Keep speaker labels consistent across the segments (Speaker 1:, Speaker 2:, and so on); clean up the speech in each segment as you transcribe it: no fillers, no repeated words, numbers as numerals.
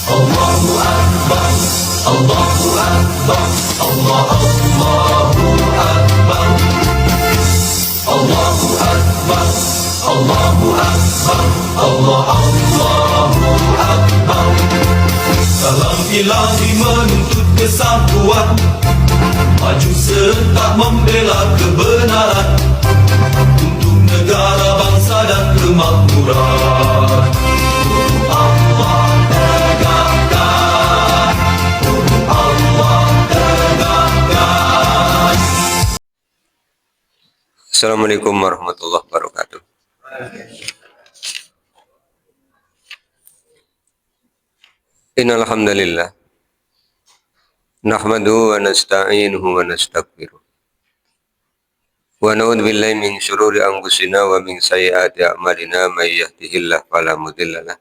Speaker 1: Allahu Akbar, Allahu Akbar, Allahu Akbar, Allahu Akbar, Allahu Akbar, Allahu Akbar. Salam ilahi menuntut kesatuan, maju serta membela kebenaran untuk negara, bangsa dan kemakmuran. Allah tegakkan, Allah tegakkan.
Speaker 2: Assalamualaikum warahmatullahi wabarakatuh. Innal hamdalillah nahmaduhu wa nasta'inuhu wa nastaghfiruh wa na'udzu billahi min shururi anfusina wa min sayyiati a'malina may yahdihillahu fala mudilla lahu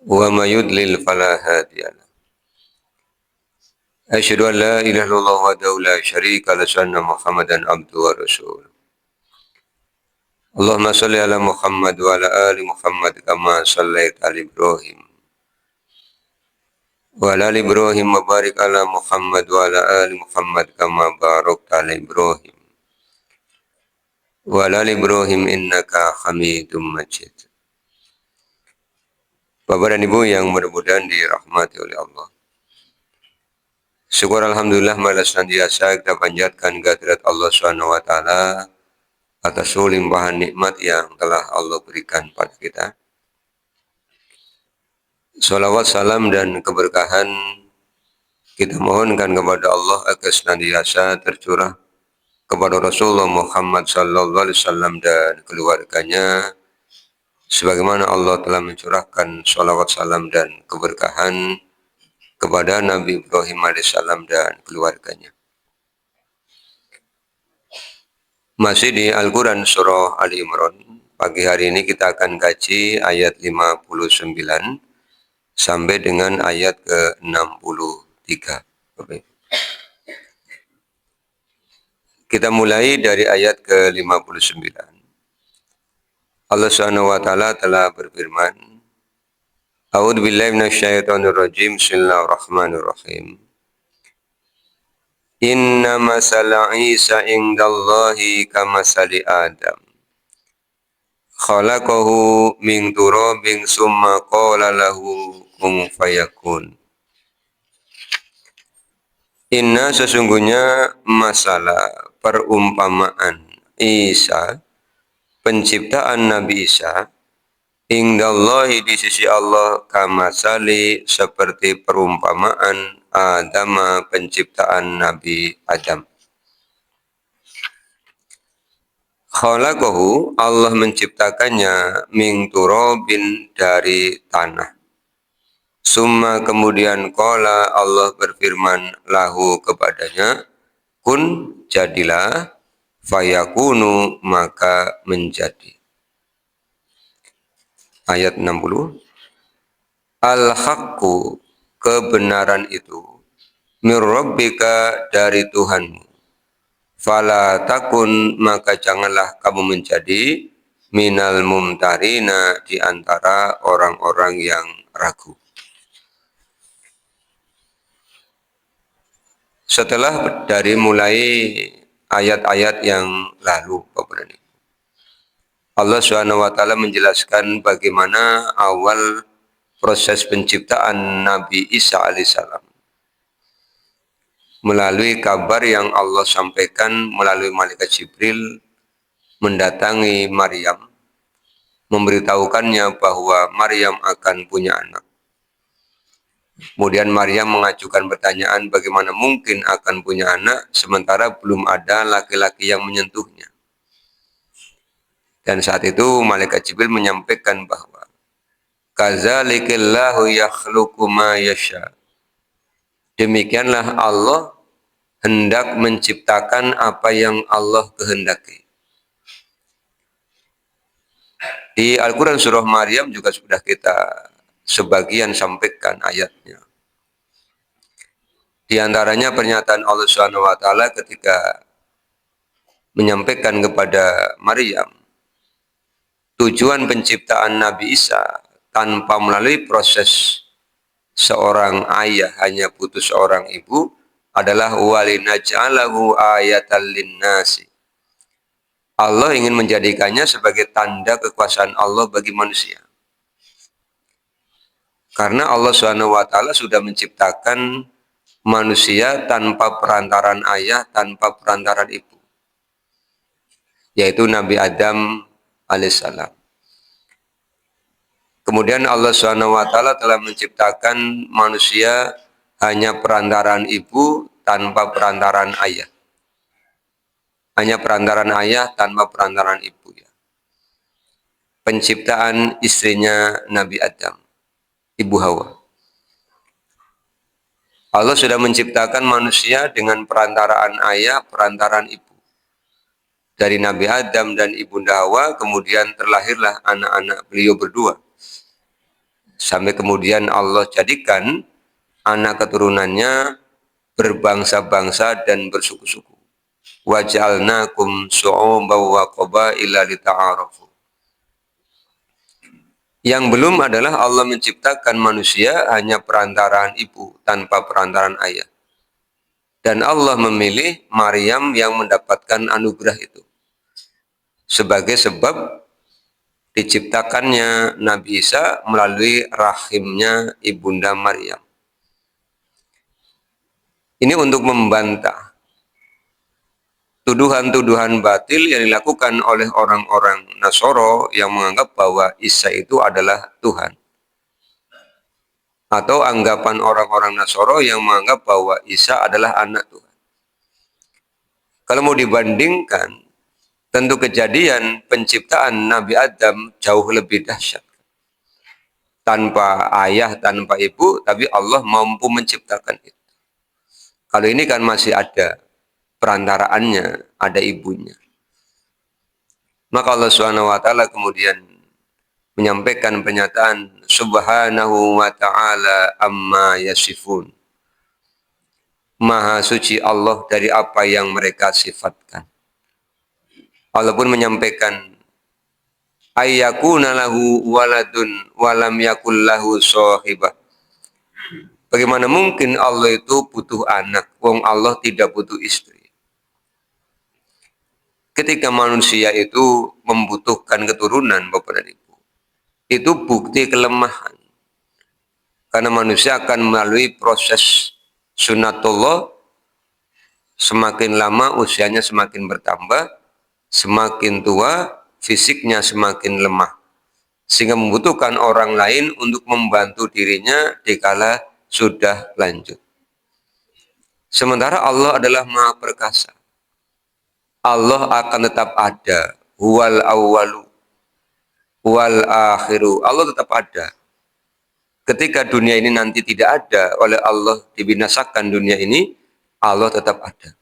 Speaker 2: wa may yudlil fala hadiya lahu. Asyhadu an la ilaha illallah wahdahu la syarika lahu wa anna Muhammadan abduhu wa rasuluh. Allahumma shalli ala Muhammad wa ala ali Muhammad kama shallaita ala Ibrahim wa ala ali Ibrahim wa barik ala Muhammad wa ala ali Muhammad kama barakta ala Ibrahim wa ala ali Ibrahim innaka Hamidum Majid. Bapak dan Ibu yang mudah-mudahan dirahmati oleh Allah, syukur alhamdulillah malah senantiasa kita panjatkan kehadirat Allah SWT atas limpahan nikmat yang telah Allah berikan pada kita. Salawat, salam, dan keberkahan kita mohonkan kepada Allah agar senantiasa tercurah kepada Rasulullah Muhammad SAW dan keluarganya, sebagaimana Allah telah mencurahkan salawat, salam, dan keberkahan kepada Nabi Ibrahim AS dan keluarganya. Masih di Al-Quran Surah Ali Imran. Pagi hari ini kita akan kaji ayat 59 sampai dengan ayat ke-63. Kita mulai dari ayat ke-59. Allah SWT telah berfirman, A'udzu billahi minasyaitonir rajim. Bismillahirrahmanirrahim. Inna masala Isa indallahi kamasali Adam. Khalaqahu min turabin summa qala lahu kun fayakun. Inna sesungguhnya masalah perumpamaan Isa, penciptaan Nabi Isa, indallahi di sisi Allah kamasali seperti perumpamaan Adam, penciptaan Nabi Adam. Khalaqahu, Allah menciptakannya min turabin dari tanah. Summa kemudian qala, Allah berfirman lahu kepadanya, kun jadilah, fayakunu maka menjadi. Ayat 60. Al-haqqu, kebenaran itu, mir rabbika, dari Tuhanmu. Fala takun, maka janganlah kamu menjadi minal mumtarina, di antara orang-orang yang ragu. Setelah dari mulai ayat-ayat yang lalu, Bapak dan Ibu, Allah SWT menjelaskan bagaimana awal proses penciptaan Nabi Isa alaihissalam melalui kabar yang Allah sampaikan melalui malaikat Jibril mendatangi Maryam, memberitahukannya bahwa Maryam akan punya anak. Kemudian Maryam mengajukan pertanyaan, bagaimana mungkin akan punya anak sementara belum ada laki-laki yang menyentuhnya. Dan saat itu malaikat Jibril menyampaikan bahwa Kazalikillahu yakhluqu ma yasha. Demikianlah Allah hendak menciptakan apa yang Allah kehendaki. Di Al-Quran Surah Maryam juga sudah kita sebagian sampaikan ayatnya. Di antaranya pernyataan Allah SWT ketika menyampaikan kepada Maryam tujuan penciptaan Nabi Isa tanpa melalui proses seorang ayah hanya butuh seorang ibu adalah walinaj'alahu ayatan linnasi. Allah ingin menjadikannya sebagai tanda kekuasaan Allah bagi manusia. Karena Allah SWT sudah menciptakan manusia tanpa perantaran ayah, tanpa perantaran ibu, yaitu Nabi Adam alaihissalam. Kemudian Allah SWT telah menciptakan manusia hanya perantaran ibu tanpa perantaran ayah. Hanya perantaran ayah tanpa perantaran ibu. Ya. Penciptaan istrinya Nabi Adam, Ibu Hawa. Allah sudah menciptakan manusia dengan perantaraan ayah, perantaraan ibu. Dari Nabi Adam dan Ibunda Hawa, kemudian terlahirlah anak-anak beliau berdua. Sampai kemudian Allah jadikan anak keturunannya berbangsa-bangsa dan bersuku-suku. Waj'alnakum syu'uban wa qabaila lita'arafu. Yang belum adalah Allah menciptakan manusia hanya perantaraan ibu tanpa perantaraan ayah. Dan Allah memilih Maryam yang mendapatkan anugerah itu sebagai sebab diciptakannya Nabi Isa melalui rahimnya Ibunda Maryam. Ini untuk membantah tuduhan-tuduhan batil yang dilakukan oleh orang-orang Nasoro yang menganggap bahwa Isa itu adalah Tuhan. Atau anggapan orang-orang Nasoro yang menganggap bahwa Isa adalah anak Tuhan. Kalau mau dibandingkan, tentu kejadian penciptaan Nabi Adam jauh lebih dahsyat. Tanpa ayah, tanpa ibu, tapi Allah mampu menciptakan itu. Kalau ini kan masih ada perantaraannya, ada ibunya. Maka Allah SWT kemudian menyampaikan pernyataan Subhanahu wa ta'ala amma yasifun. Maha suci Allah dari apa yang mereka sifatkan. Allah pun menyampaikan ayyakuna lahu waladun walam yakul lahu sahibah. Bagaimana mungkin Allah itu butuh anak, wong Allah tidak butuh istri. Ketika manusia itu membutuhkan keturunan, Bapak dan Ibu, itu bukti kelemahan. Karena manusia akan melalui proses sunatullah, semakin lama usianya semakin bertambah, semakin tua, fisiknya semakin lemah. Sehingga membutuhkan orang lain untuk membantu dirinya dikala sudah lanjut. Sementara Allah adalah Maha Perkasa. Allah akan tetap ada, huwal awwalu wal akhiru. Allah tetap ada. Ketika dunia ini nanti tidak ada, oleh Allah dibinasakan dunia ini, Allah tetap ada.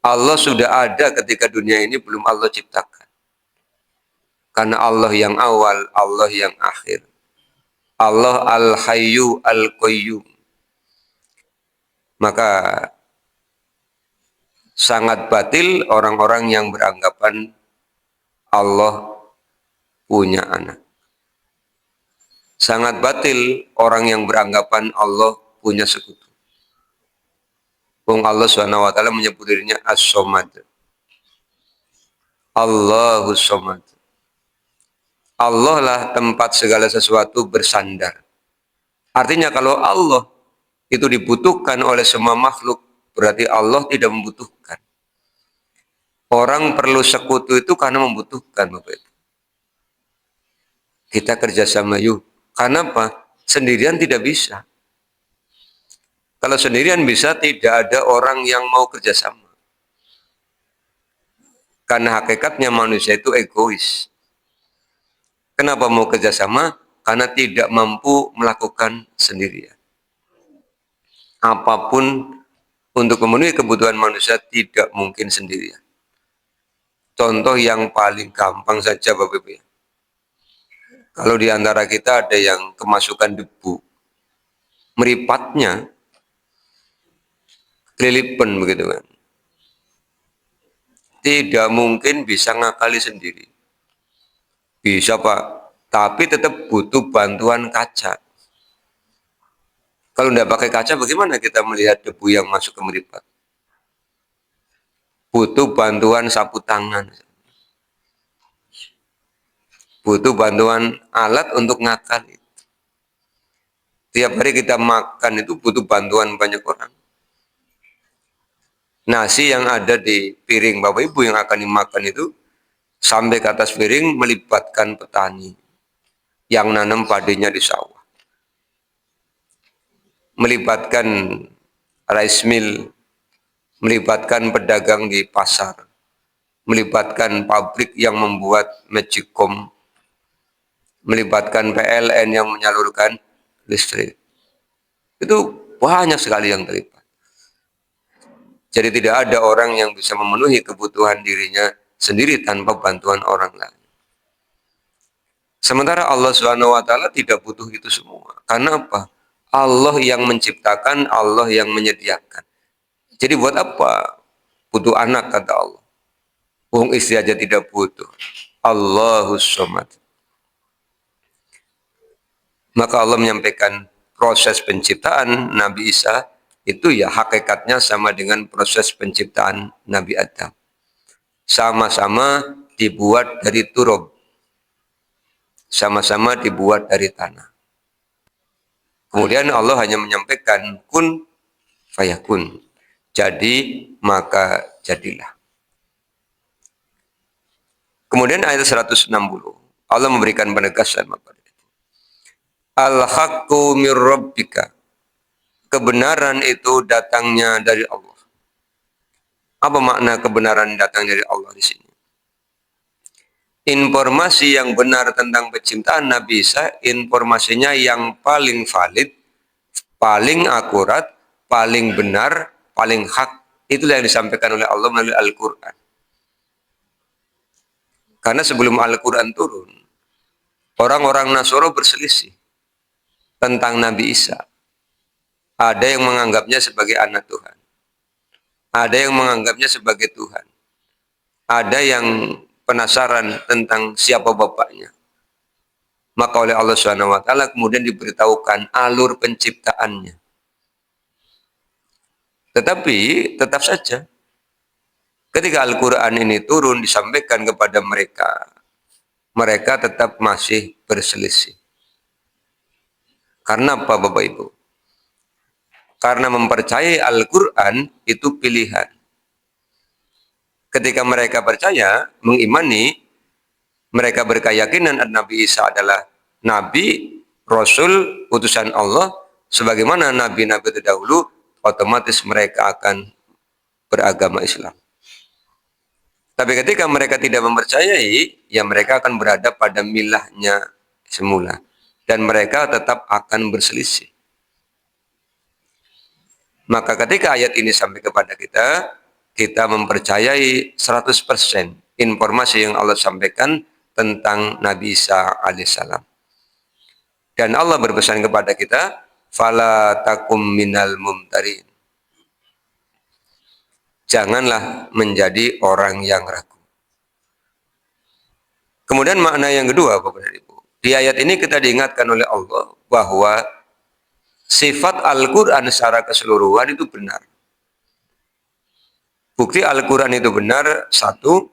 Speaker 2: Allah sudah ada ketika dunia ini belum Allah ciptakan. Karena Allah yang awal, Allah yang akhir. Allah al-hayyu al-qayyum. Maka sangat batil orang-orang yang beranggapan Allah punya anak. Sangat batil orang yang beranggapan Allah punya sekutu. Allah SWT menyebut dirinya As-Somad. Allahus Somad. Allah lah tempat segala sesuatu bersandar. Artinya kalau Allah itu dibutuhkan oleh semua makhluk, berarti Allah tidak membutuhkan. Orang perlu sekutu itu karena membutuhkan, Bapak Ibu. Kita kerjasama yuk. Karena apa? Sendirian tidak bisa. Kalau sendirian bisa, tidak ada orang yang mau kerjasama. Karena hakikatnya manusia itu egois. Kenapa mau kerjasama? Karena tidak mampu melakukan sendirian. Apapun untuk memenuhi kebutuhan manusia tidak mungkin sendirian. Contoh yang paling gampang saja Bapak Ibu. Kalau di antara kita ada yang kemasukan debu, meripatnya kelilipan begitu kan. Tidak mungkin bisa ngakali sendiri. Bisa Pak, tapi tetap butuh bantuan kaca. Kalau tidak pakai kaca, bagaimana kita melihat debu yang masuk ke meripat? Butuh bantuan sapu tangan, butuh bantuan alat untuk ngakal. Tiap hari kita makan itu butuh bantuan banyak orang. Nasi yang ada di piring Bapak Ibu yang akan dimakan itu sampai ke atas piring melibatkan petani yang nanam padinya di sawah, melibatkan rice mill, melibatkan pedagang di pasar, melibatkan pabrik yang membuat magicom, melibatkan PLN yang menyalurkan listrik. Itu banyak sekali yang terlibat. Jadi tidak ada orang yang bisa memenuhi kebutuhan dirinya sendiri tanpa bantuan orang lain. Sementara Allah Subhanahu wa taala tidak butuh itu semua. Karena apa? Allah yang menciptakan, Allah yang menyediakan. Jadi buat apa butuh anak, kata Allah? Wong istri aja tidak butuh. Allahus Somad. Maka Allah menyampaikan proses penciptaan Nabi Isa itu ya hakikatnya sama dengan proses penciptaan Nabi Adam. Sama-sama dibuat dari turab. Sama-sama dibuat dari tanah. Kemudian Allah hanya menyampaikan kun fayakun. Jadi maka jadilah. Kemudian ayat 160 Allah memberikan penegasan kepada itu. Al-haqqu mir rabbika. Kebenaran itu datangnya dari Allah. Apa makna kebenaran datang dari Allah di sini? Informasi yang benar tentang penciptaan Nabi Isa, informasinya yang paling valid, paling akurat, paling benar, paling hak. Itulah yang disampaikan oleh Allah melalui Al-Quran. Karena sebelum Al-Quran turun, orang-orang Nasoro berselisih tentang Nabi Isa. Ada yang menganggapnya sebagai anak Tuhan. Ada yang menganggapnya sebagai Tuhan. Ada yang penasaran tentang siapa bapaknya. Maka oleh Allah Subhanahu wa taala kemudian diberitahukan alur penciptaannya. Tetapi tetap saja ketika Al-Qur'an ini turun disampaikan kepada mereka, mereka tetap masih berselisih. Karena apa Bapak Ibu? Karena mempercayai Al-Quran itu pilihan. Ketika mereka percaya, mengimani, mereka berkeyakinan Nabi Isa adalah Nabi, Rasul, utusan Allah, sebagaimana Nabi-Nabi terdahulu, otomatis mereka akan beragama Islam. Tapi ketika mereka tidak mempercayai, ya mereka akan berada pada milahnya semula. Dan mereka tetap akan berselisih. Maka ketika ayat ini sampai kepada kita, kita mempercayai 100% informasi yang Allah sampaikan tentang Nabi Isa alaihissalam. Dan Allah berpesan kepada kita, fala takum minal mumtarin. Janganlah menjadi orang yang ragu. Kemudian makna yang kedua, Bapak dan Ibu. Di ayat ini kita diingatkan oleh Allah bahwa sifat Al-Quran secara keseluruhan itu benar. Bukti Al-Quran itu benar, satu,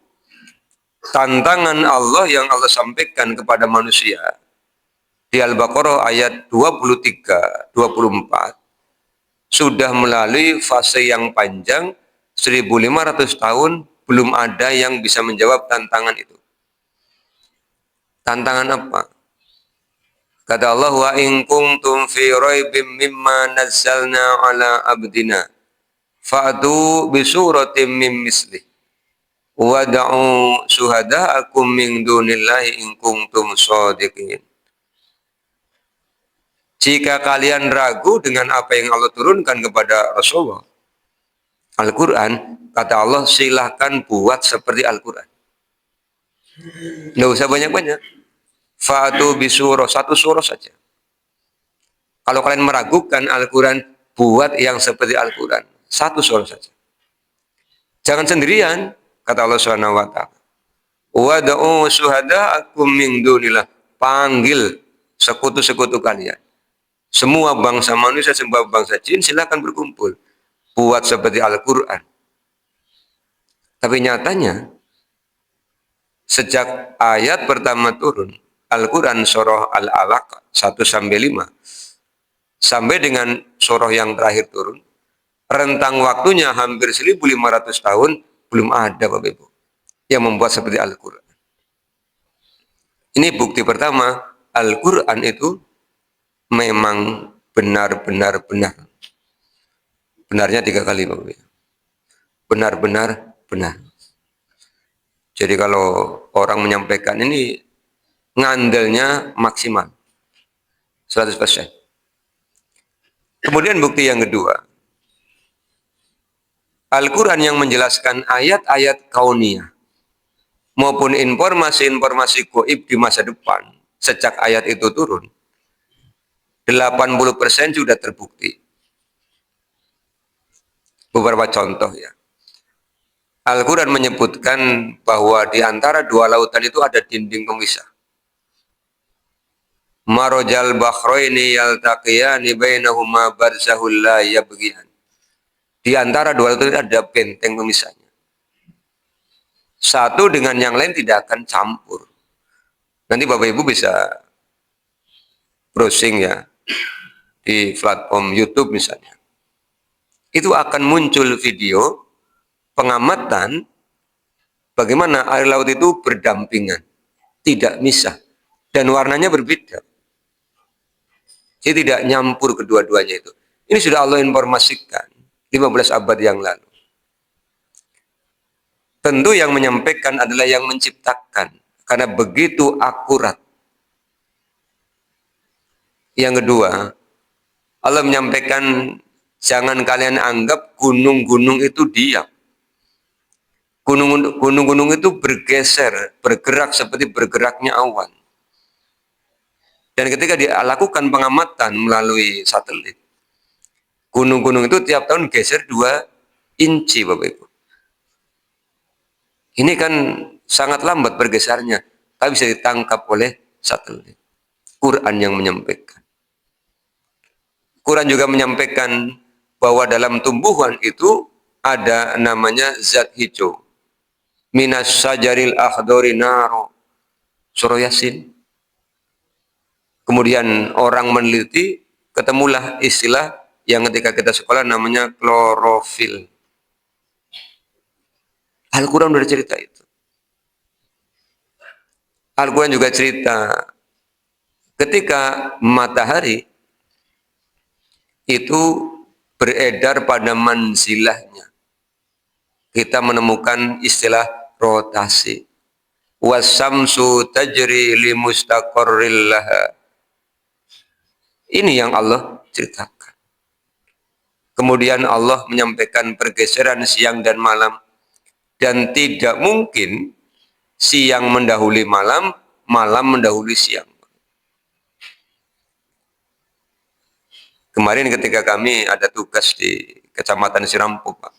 Speaker 2: tantangan Allah yang Allah sampaikan kepada manusia. Di Al-Baqarah ayat 23-24, sudah melalui fase yang panjang, 1500 tahun, belum ada yang bisa menjawab tantangan itu. Tantangan apa? Kata Allah, wa in kuntum fi raibim mimma nazzalna ala abdina fa'tu bi suratin min mislih wa da'u syuhada'akum min dunillahi in kuntum shadiqin. Jika kalian ragu dengan apa yang Allah turunkan kepada Rasulullah Al-Quran, kata Allah, silahkan buat seperti Al-Quran. Nggak usah banyak-banyak. Fa'atu bisurah, satu surah saja. Kalau kalian meragukan Al-Quran, buat yang seperti Al-Quran. Satu surah saja. Jangan sendirian, kata Allah Subhanahu wa taala. Wada'u syuhada'akum min dunillah. Panggil sekutu-sekutu kalian. Semua bangsa manusia, semua bangsa jin silakan berkumpul. Buat seperti Al-Quran. Tapi nyatanya, sejak ayat pertama turun, Al-Quran surah Al-Alaq 1-5, sampai dengan surah yang terakhir turun, rentang waktunya hampir 1.500 tahun, belum ada Bapak Ibu yang membuat seperti Al-Quran. Ini bukti pertama, Al-Quran itu memang benar-benar benar. Benarnya 3 kali Bapak Ibu. Benar-benar benar. Jadi kalau orang menyampaikan ini ngandelnya maksimal 100%. Kemudian bukti yang kedua, Al-Quran yang menjelaskan ayat-ayat kauniyah maupun informasi-informasi gaib di masa depan sejak ayat itu turun, 80% sudah terbukti. Beberapa contoh ya. Al-Quran menyebutkan bahwa di antara dua lautan itu ada dinding pemisah. Marojal bakhroini yaltaqiyani bainahuma barzahul la yabghiyan. Di antara dua lautan itu ada benteng pemisahnya. Satu dengan yang lain tidak akan campur. Nanti Bapak Ibu bisa browsing ya di platform YouTube misalnya. Itu akan muncul video pengamatan bagaimana air laut itu berdampingan, tidak misah, dan warnanya berbeda. Jadi tidak nyampur kedua-duanya itu. Ini sudah Allah informasikan 15 abad yang lalu. Tentu yang menyampaikan adalah yang menciptakan, karena begitu akurat. Yang kedua, Allah menyampaikan jangan kalian anggap gunung-gunung itu diam. Gunung-gunung itu bergeser, bergerak seperti bergeraknya awan. Dan ketika dilakukan pengamatan melalui satelit, gunung-gunung itu tiap tahun geser 2 inci Bapak Ibu. Ini kan sangat lambat bergesernya, tapi bisa ditangkap oleh satelit. Quran yang menyampaikan. Quran juga menyampaikan bahwa dalam tumbuhan itu ada namanya zat hijau. Minas sajaril akhdari naro. Surah Yasin. Kemudian orang meneliti, ketemulah istilah yang ketika kita sekolah namanya klorofil. Al-Quran sudah cerita itu. Al-Quran juga cerita ketika matahari itu beredar pada manzilahnya. Kita menemukan istilah rotasi. Wasamsu tajri li mustaqarril laha. Ini yang Allah ceritakan. Kemudian Allah menyampaikan pergeseran siang dan malam. Dan tidak mungkin siang mendahului malam, malam mendahului siang. Kemarin ketika kami ada tugas di Kecamatan Sirampu, Pak.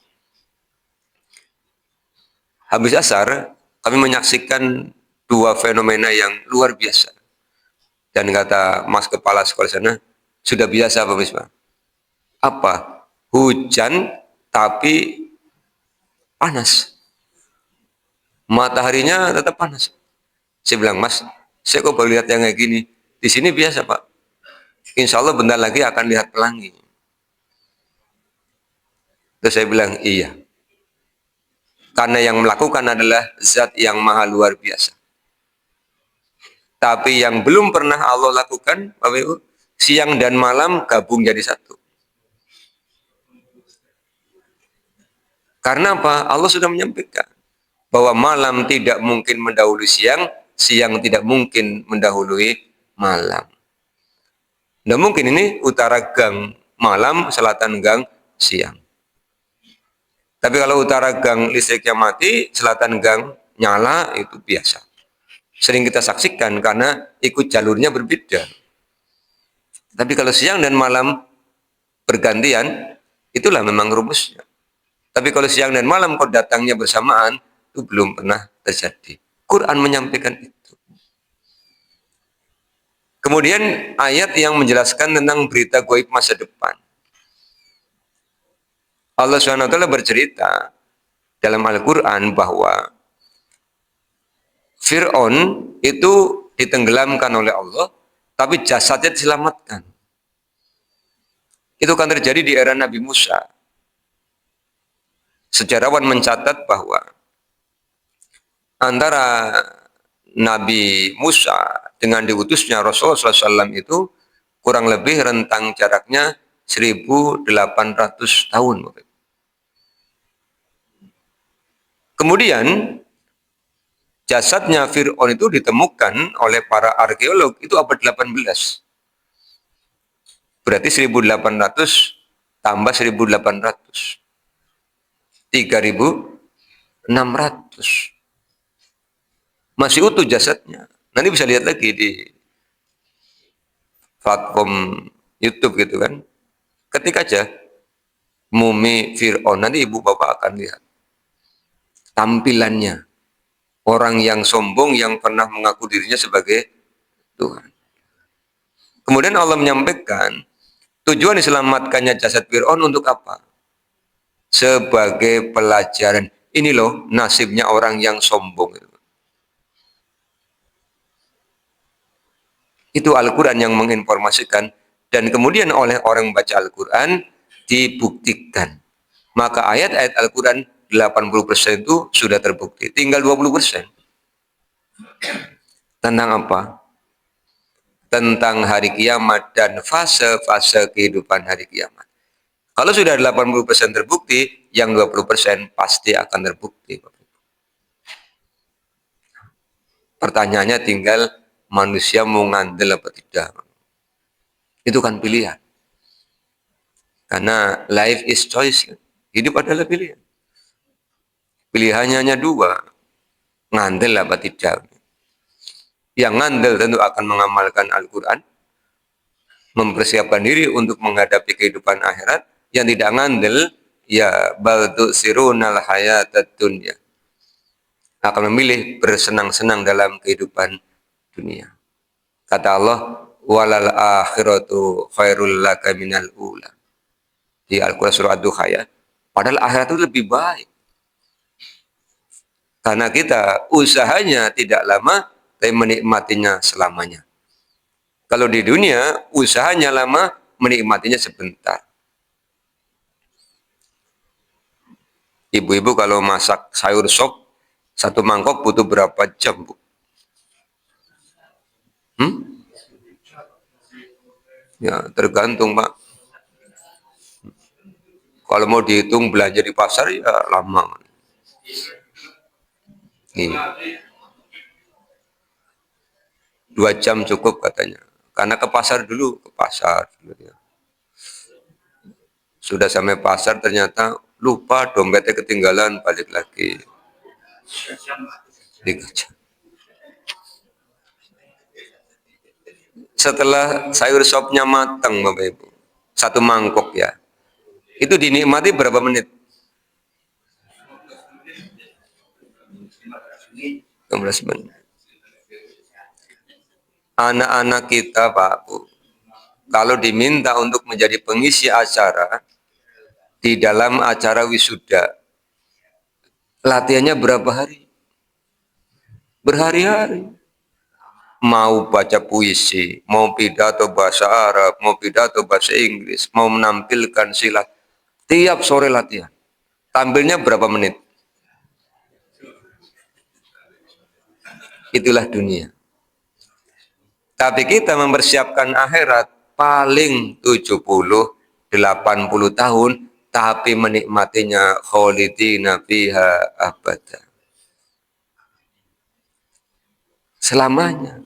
Speaker 2: Habis asar, kami menyaksikan 2 fenomena yang luar biasa. Dan kata Mas Kepala Sekolah sana, sudah biasa Pak Misbah. Apa? Hujan tapi panas. Mataharinya tetap panas. Saya bilang, Mas, saya kok baru lihat yang kayak gini. Di sini biasa Pak. Insya Allah bentar lagi akan lihat pelangi. Terus saya bilang, iya. Karena yang melakukan adalah zat yang maha luar biasa. Tapi yang belum pernah Allah lakukan, Bapak Ibu, siang dan malam gabung jadi satu. Karena apa? Allah sudah menyampaikan bahwa malam tidak mungkin mendahului siang, siang tidak mungkin mendahului malam. Tidak mungkin ini utara gang malam, selatan gang siang. Tapi kalau utara gang listriknya mati, selatan gang nyala, itu biasa. Sering kita saksikan karena ikut jalurnya berbeda. Tapi kalau siang dan malam bergantian, itulah memang rumusnya. Tapi kalau siang dan malam kok datangnya bersamaan, itu belum pernah terjadi. Quran menyampaikan itu. Kemudian ayat yang menjelaskan tentang berita gaib masa depan. Allah SWT bercerita dalam Al-Quran bahwa Fir'aun itu ditenggelamkan oleh Allah, tapi jasadnya diselamatkan. Itu akan terjadi di era Nabi Musa. Sejarawan mencatat bahwa antara Nabi Musa dengan diutusnya Rasulullah SAW itu kurang lebih rentang jaraknya 1800 tahun. Kemudian jasadnya Fir'aun itu ditemukan oleh para arkeolog itu abad 18. Berarti 1800 tambah 1800. 3600. Masih utuh jasadnya. Nanti bisa lihat lagi di platform YouTube gitu kan. Ketik aja mumi Fir'aun, nanti ibu bapak akan lihat tampilannya. Orang yang sombong yang pernah mengaku dirinya sebagai Tuhan. Kemudian Allah menyampaikan tujuan diselamatkannya jasad Fir'aun untuk apa? Sebagai pelajaran. Ini loh nasibnya orang yang sombong. Itu Al-Quran yang menginformasikan, dan kemudian oleh orang membaca Al-Quran dibuktikan. Maka ayat-ayat Al-Quran 80% itu sudah terbukti. Tinggal 20%. Tentang apa? Tentang hari kiamat dan fase-fase kehidupan hari kiamat. Kalau sudah 80% terbukti, yang 20% pasti akan terbukti. Pertanyaannya tinggal manusia mau ngandel apa tidak. Itu kan pilihan. Karena life is choice. Hidup adalah pilihan. Pilihannya hanya dua. Ngandel apa tidak. Yang ngandel tentu akan mengamalkan Al-Quran. Mempersiapkan diri untuk menghadapi kehidupan akhirat. Yang tidak ngandel, ya bal tu'sirunal hayatad dunya. Akan memilih bersenang-senang dalam kehidupan dunia. Kata Allah, walal akhiratu khairul laka minal ula. Di Al-Quran surah Ad-Duha ya. Padahal akhirat itu lebih baik. Karena kita usahanya tidak lama, tapi menikmatinya selamanya. Kalau di dunia, usahanya lama, menikmatinya sebentar. Ibu-ibu kalau masak sayur sop, satu mangkok butuh berapa jam, Bu? Ya, tergantung, Pak. Kalau mau dihitung belanja di pasar, ya lama. Iya. 2 jam cukup katanya. Karena ke pasar dulu, ya. Sudah sampai pasar ternyata lupa dompetnya ketinggalan, balik lagi. 3 jam. Setelah sayur sopnya matang, Bapak Ibu, satu mangkok ya, itu dinikmati berapa menit? 15 menit. Anak-anak kita, Pak Bu, kalau diminta untuk menjadi pengisi acara di dalam acara wisuda, latihannya berapa hari? Berhari-hari. Mau baca puisi, mau pidato bahasa Arab, mau pidato bahasa Inggris, mau menampilkan silat, tiap sore latihan. Tampilnya berapa menit? Itulah dunia. Tapi kita mempersiapkan akhirat paling 70-80 tahun, tapi menikmatinya kholidina fiha abada. Selamanya.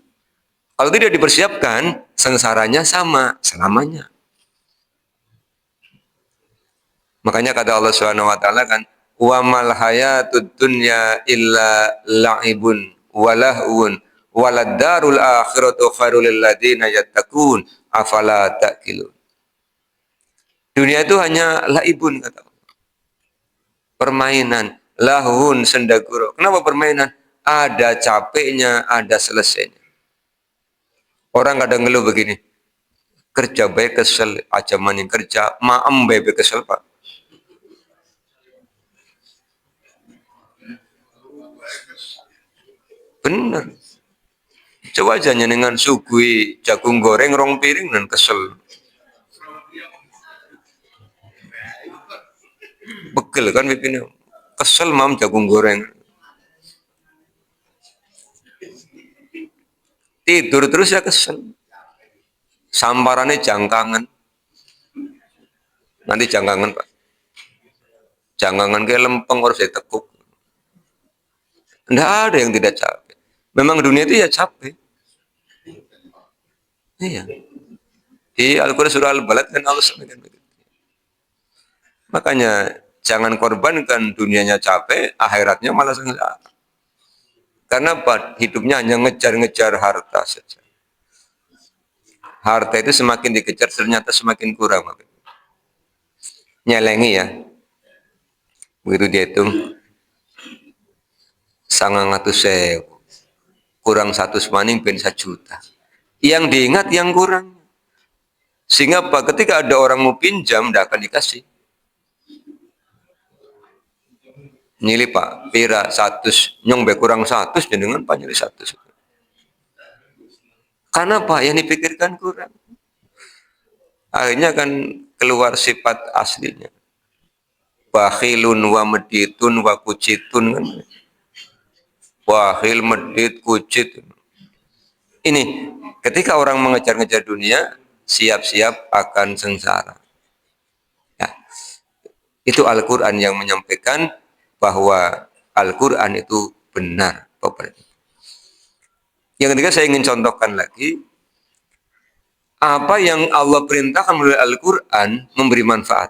Speaker 2: Kalau tidak dipersiapkan, sengsaranya sama selamanya. Makanya kata Allah Subhanahu wa taala kan, wa mal hayatud dunya illa la'ibun walahun waladdarul akhiratu khairul lil ladzina yattaqun afala taqilun. Dunia itu hanya laibun kata Allah. Permainan, lahun sendaguro. Kenapa permainan? Ada capeknya, ada selesainya. Orang kadang ngeluh begini, kerja baik kesel, aja maning kerja, maem baik kesel Pak. Bener. Coba aja dengan sugui jagung goreng rong piring dan kesel. Pegel kan pipinnya. Kesel mam jagung goreng. Tidur terus ya kesel. Samparannya jangkangan. Nanti jangkangan Pak. Jangkangan kayak lempeng harus ditekuk. Tidak ada yang tidak capek. Memang dunia itu ya capek. Iya. Di Al-Quran surah Al-Balad kan Allah sampaikan begitu. Makanya jangan korbankan dunianya capek, akhiratnya malah sengsara. Karena apa? Hidupnya hanya ngejar-ngejar harta saja. Harta itu semakin dikejar ternyata semakin kurang. Nyelengi ya. Begitu dihitung. 900.000. Kurang 100 maning ben 1 juta. Yang diingat yang kurang. Sehingga apa? Ketika ada orang mau pinjam, tidak akan dikasih. Nyili Pak, pira 100, nyong be kurang 100, dengan Pak nyili 100. Karena Pak, yang dipikirkan kurang. Akhirnya kan keluar sifat aslinya. Bakhilun wa meditun wa kucitun kan. Bakhil, medit, kucit. Ini, ketika orang mengejar-ngejar dunia, siap-siap akan sengsara. Ya. Itu Al-Quran yang menyampaikan bahwa Al-Quran itu benar. Yang ketiga saya ingin contohkan lagi, apa yang Allah perintahkan melalui Al-Quran memberi manfaat.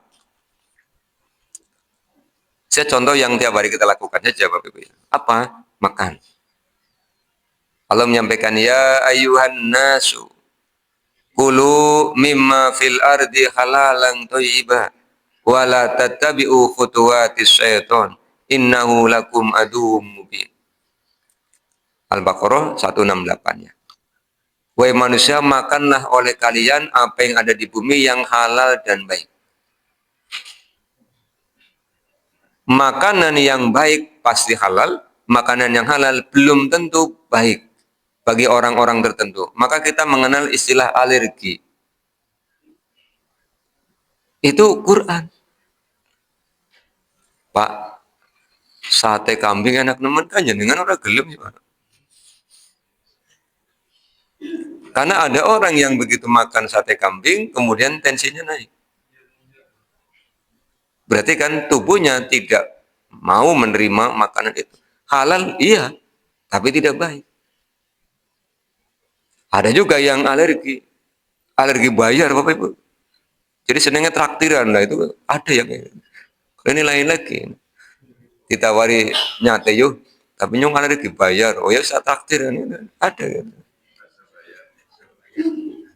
Speaker 2: Saya contoh yang tiap hari kita lakukan saja Bapak Ibu. Apa? Makan. Allah menyampaikan, ya ayuhan nasu, kulu mimma fil ardi halalan thayyibah, wa la tattabi'u khutuwatis syaitan, innahu lakum aduwwum mubin. Al-Baqarah 168 ya. Wahai manusia, makanlah oleh kalian apa yang ada di bumi yang halal dan baik. Makanan yang baik pasti halal, makanan yang halal belum tentu baik bagi orang-orang tertentu. Maka kita mengenal istilah alergi. Itu Quran. Pak, sate kambing enak nemen kan dengan orang gelem ya Pak. Karena ada orang yang begitu makan sate kambing, kemudian tensinya naik. Berarti kan tubuhnya tidak mau menerima makanan itu. Halal, iya, tapi tidak baik. Ada juga yang alergi. Alergi bayar, Bapak Ibu. Jadi senangnya traktiran lah itu. Ada yang ini lain lagi. Ditawari nyate yuk, tapi nyong alergi bayar. Oh ya, saya traktiran. Ada gitu.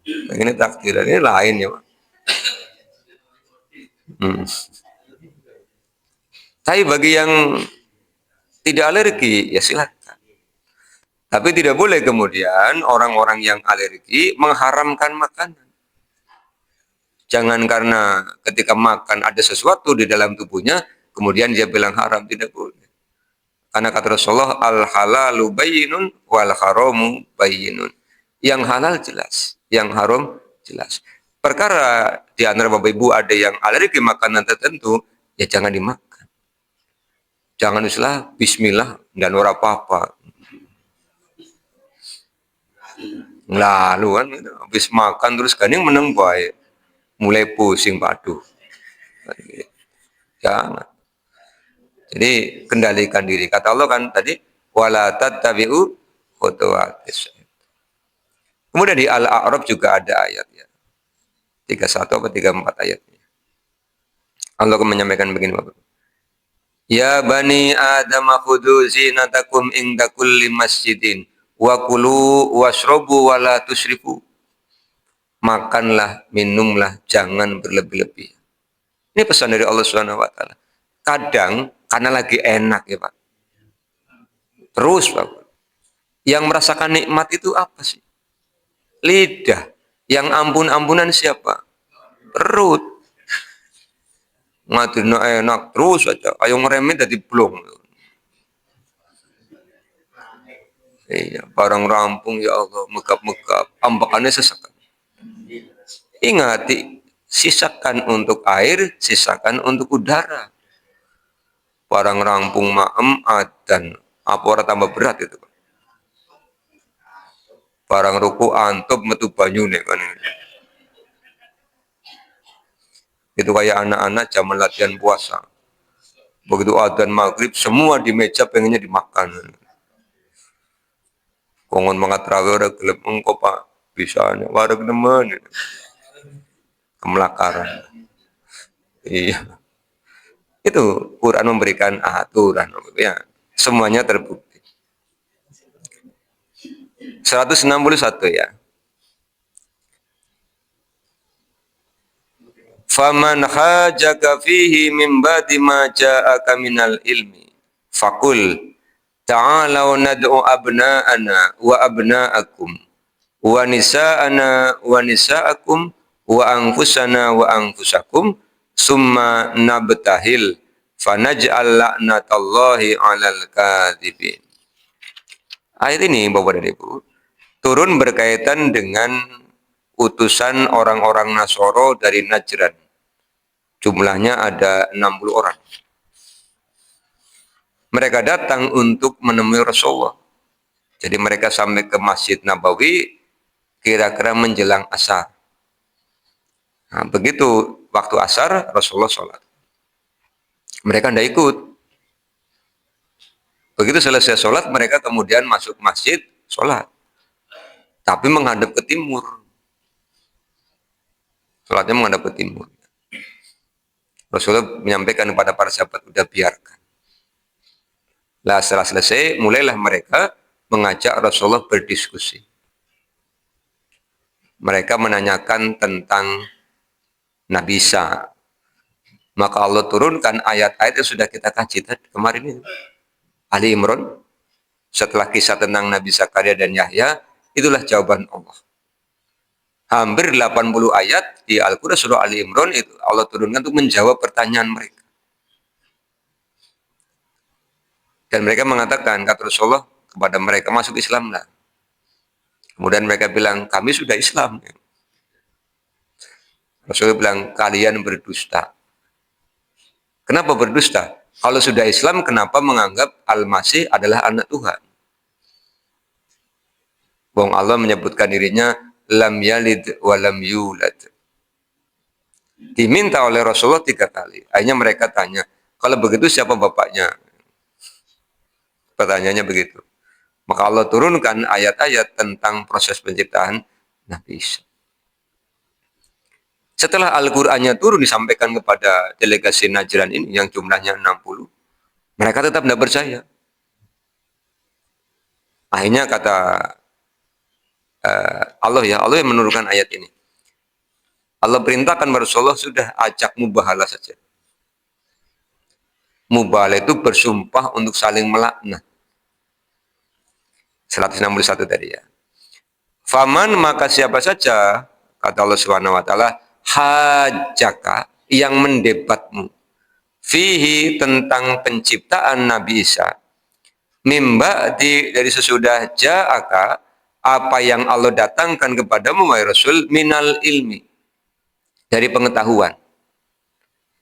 Speaker 2: Ini takdiran ini lain ya Pak. Tapi bagi yang tidak alergi ya silakan. Tapi tidak boleh kemudian orang-orang yang alergi mengharamkan makanan. Jangan karena ketika makan ada sesuatu di dalam tubuhnya kemudian dia bilang haram, tidak boleh. Karena kata Rasulullah, al halalu bayyinun wal haramu bayyinun. Yang halal jelas, yang haram jelas. Perkara di antara Bapak Ibu ada yang alergi makanan tertentu, ya jangan dimakan. Jangan istilah bismillah dan ora apa-apa. Lalu kan habis makan terus kan yang meneng baik. Mulai pusing padu. Jangan. Jadi kendalikan diri. Kata Allah kan tadi wala tattabi'u khutuwatis. Kemudian di Al-A'raf juga ada ayat ya. 31 atau 34 ayatnya. Allah menyampaikan begini Bapak. Ya bani Adam khudhu zinatakum inda kulli masjidin wa kulu washrabu wa la tusrifu. Makanlah, minumlah, jangan berlebih-lebih. Ini pesan dari Allah Subhanahu wa taala. Kadang karena lagi enak ya Pak. Terus Pak. Yang merasakan nikmat itu apa sih? Lidah. Yang ampun-ampunan siapa? Perut. Ngadino enak terus aja. Ayo ngeremet jadi blong. Iya, barang rampung ya Allah, megap-megap, ambakannya sesakan. Ingat, sisakan untuk air, sisakan untuk udara. Barang rampung maem adan, apa orang tambah berat itu. Barang ruku antop metu banyu nih kan. Itu kayak anak-anak zaman latihan puasa. Begitu adzan maghrib, semua di meja pengennya dimakan. Kongon mangat raga udah gelap engkau pak, bisanya wareg nemen. Kemelakaran. Iya. Itu Quran memberikan aturan ya. Semuanya terbukti. 161 ya. Faman hajaka fihi min ba'di ma ja'aka minal ilmi faqul ta'alau nad'u abna'ana wa abna'akum wa nisa'ana wa nisa'akum wa anfusana wa anfusakum summa nabtahil fanaj'al la'natallahi 'alal kadhibin. Ayat ini Bapak dan Ibu turun berkaitan dengan utusan orang-orang Nasoro dari Najran. Jumlahnya ada 60 orang. Mereka datang untuk menemui Rasulullah. Jadi mereka sampai ke Masjid Nabawi kira-kira menjelang asar. Nah, begitu waktu asar Rasulullah sholat. Mereka tidak ikut. Begitu selesai sholat mereka kemudian masuk masjid sholat. Tapi menghadap ke timur. Sholatnya menghadap ke timur. Rasulullah menyampaikan kepada para sahabat, udah biarkan. Lah setelah selesai, mulailah mereka mengajak Rasulullah berdiskusi. Mereka menanyakan tentang Nabi Isa. Maka Allah turunkan ayat-ayat yang sudah kita kaji tadi kemarin itu. Ali Imran, setelah kisah tentang Nabi Zakaria dan Yahya, itulah jawaban Allah. Hampir 80 ayat di Al-Quran surah Ali Imran itu Allah turunkan untuk menjawab pertanyaan mereka. Dan mereka mengatakan, kata Rasulullah kepada mereka, masuk Islam lah. Kemudian mereka bilang, kami sudah Islam. Rasulullah bilang, kalian berdusta. Kenapa berdusta? Kalau sudah Islam, kenapa menganggap Al-Masih adalah anak Tuhan? Bung Allah menyebutkan dirinya, lam yalid wa lam yulad. Diminta oleh Rasulullah 3 kali. Akhirnya mereka tanya, kalau begitu siapa bapaknya? Pertanyaannya begitu. Maka Allah turunkan ayat-ayat tentang proses penciptaan Nabi Isa. Setelah Al-Qur'annya turun disampaikan kepada delegasi Najran ini yang jumlahnya 60, mereka tetap tidak percaya. Akhirnya kata Allah yang menurunkan ayat ini. Allah perintahkan Rasulullah sudah ajak mubahalah saja. Mubahalah itu bersumpah untuk saling melaknat. 161 tadi ya. Faman maka siapa saja kata Allah Subhanahu wa taala hajaka yang mendebatmu fihi tentang penciptaan Nabi Isa mimba dari sesudah ja'aka apa yang Allah datangkan kepadamu wahai Rasul minal ilmi dari pengetahuan.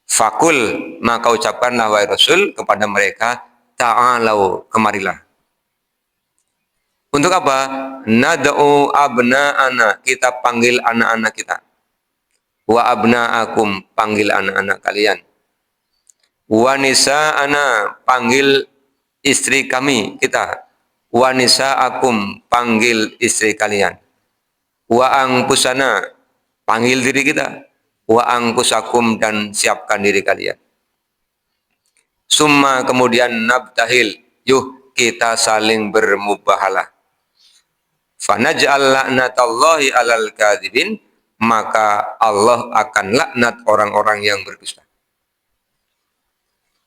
Speaker 2: Fakul maka ucapkanlah wahai Rasul kepada mereka ta'alau kemarilah. Untuk apa? Nad'u abna'ana kita panggil anak-anak kita. Wa abna'akum panggil anak-anak kalian. Wa nisa'ana panggil istri kami kita. Wa nisa'akum panggil istri kalian. Wa angpusana panggil diri kita. Wa angpusakum dan siapkan diri kalian. Summa kemudian nabtahil. Yuh kita saling bermubahalah. Fanaj'al la'natallahi 'alal kadzibin maka Allah akan laknat orang-orang yang berdusta.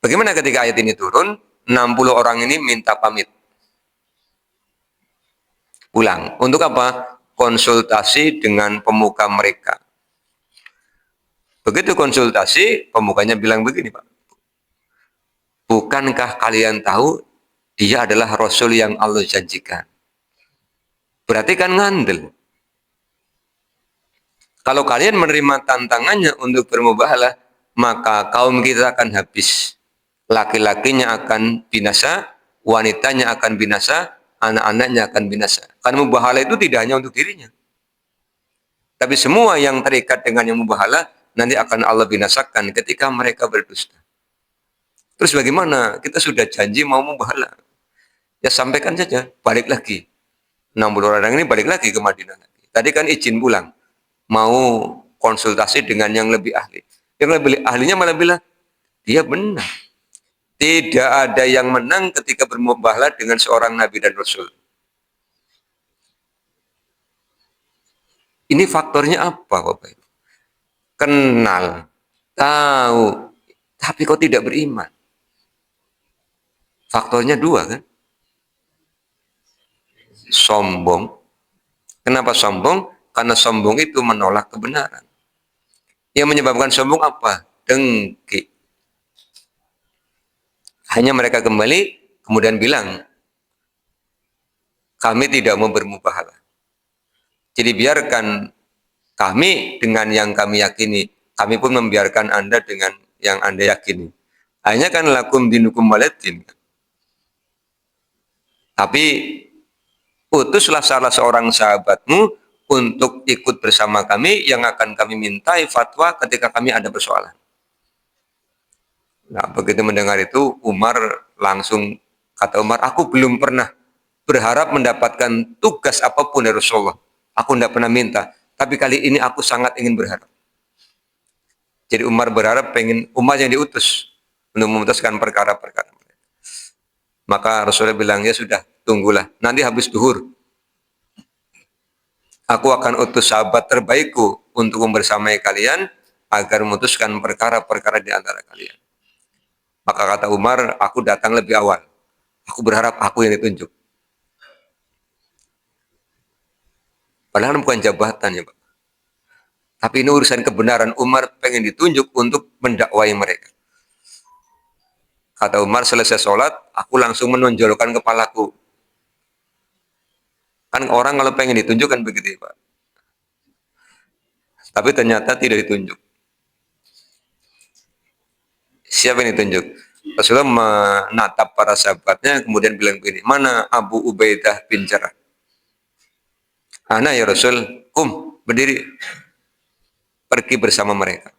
Speaker 2: Bagaimana ketika ayat ini turun? 60 orang ini minta pamit. Pulang. Untuk apa? konsultasi dengan pemuka mereka. Begitu konsultasi, pemukanya bilang begini, Pak. Bukankah kalian tahu dia adalah Rasul yang Allah janjikan? Berarti kan ngandel. Kalau kalian menerima tantangannya untuk bermubahalah, maka kaum kita akan habis. Laki-lakinya akan binasa, wanitanya akan binasa, anak-anaknya akan binasa. Karena mubahalah itu tidak hanya untuk dirinya. Tapi semua yang terikat dengan yang mubahalah, nanti akan Allah binasakan ketika mereka berdusta. Terus bagaimana? Kita sudah janji mau mubahalah. Ya sampaikan saja, balik lagi. 60 orang ini balik lagi ke Madinah lagi. Tadi kan izin pulang. Mau konsultasi dengan yang lebih ahli. Yang lebih ahlinya malah bilang, dia benar. Tidak ada yang menang ketika bermubahalah dengan seorang Nabi dan Rasul. Ini faktornya apa, Bapak Ibu? Kenal, tahu, tapi kok tidak beriman. Faktornya dua kan? Sombong. Kenapa sombong? Karena sombong itu menolak kebenaran. Yang menyebabkan sombong apa? Dengki. Hanya mereka kembali, kemudian bilang, kami tidak mau bermubahalah. Jadi biarkan kami dengan yang kami yakini, kami pun membiarkan Anda dengan yang Anda yakini. Hanya kan lakum dinukum waladdin. Tapi utuslah salah seorang sahabatmu untuk ikut bersama kami yang akan kami mintai fatwa ketika kami ada persoalan. Nah, begitu mendengar itu, Umar langsung kata Umar, aku belum pernah berharap mendapatkan tugas apapun dari Rasulullah. Aku tidak pernah minta, tapi kali ini aku sangat ingin berharap. Jadi Umar berharap pengen Umar yang diutus untuk memutuskan perkara-perkara. Maka Rasulullah bilang, ya sudah, tunggulah. Nanti habis duhur, aku akan utus sahabat terbaikku untuk membersamai kalian agar memutuskan perkara-perkara di antara kalian. Maka kata Umar, aku datang lebih awal. Aku berharap aku yang ditunjuk. Padahal bukan jabatan ya Pak. Tapi ini urusan kebenaran. Umar pengen ditunjuk untuk mendakwai mereka. Kata Umar, selesai sholat, aku langsung menonjolkan kepalaku. Kan orang kalau pengen ditunjuk kan begitu ya Pak. Tapi ternyata tidak ditunjuk. Siapa yang ditunjuk? Rasulullah menatap para sahabatnya, kemudian bilang begini, mana Abu Ubaidah bin Jarrah? Ana ya Rasul, berdiri. Pergi bersama mereka.